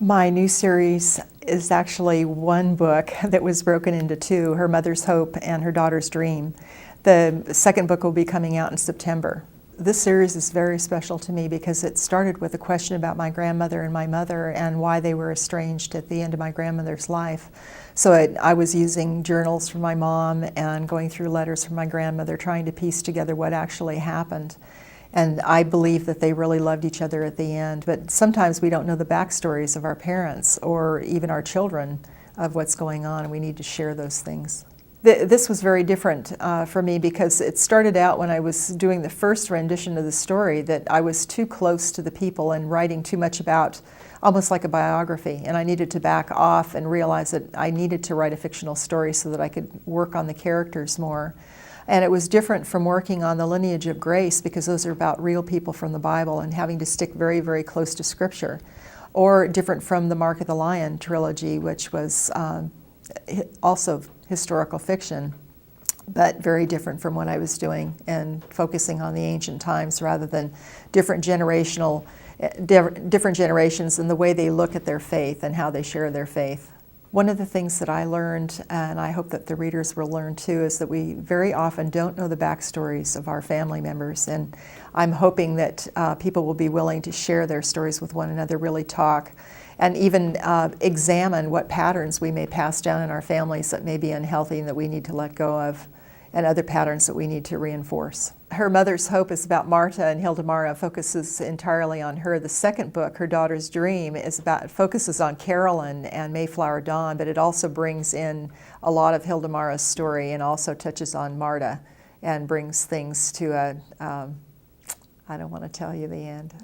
My new series is actually one book that was broken into two, Her Mother's Hope and Her Daughter's Dream. The second book will be coming out in September. This series is very special to me because it started with a question about my grandmother and my mother and why they were estranged at the end of my grandmother's life. So I was using journals from my mom and going through letters from my grandmother, trying to piece together what actually happened. And I believe that they really loved each other at the end. But sometimes we don't know the backstories of our parents or even our children of what's going on, and we need to share those things. This was very different for me because it started out when I was doing the first rendition of the story that I was too close to the people and writing too much about, almost like a biography, and I needed to back off and realize that I needed to write a fictional story so that I could work on the characters more. And it was different from working on the lineage of grace because those are about real people from the Bible and having to stick very, very close to Scripture. Or different from the Mark of the Lion trilogy, which was also historical fiction, but very different from what I was doing and focusing on the ancient times rather than different generations and the way they look at their faith and how they share their faith. One of the things that I learned, and I hope that the readers will learn too, is that we very often don't know the backstories of our family members. And I'm hoping that people will be willing to share their stories with one another, really talk, and even examine what patterns we may pass down in our families that may be unhealthy and that we need to let go of, and other patterns that we need to reinforce. Her Mother's Hope is about Marta, and Hildemara focuses entirely on her. The second book, Her Daughter's Dream, focuses on Carolyn and Mayflower Dawn, but it also brings in a lot of Hildemara's story and also touches on Marta and brings things to I don't want to tell you the end.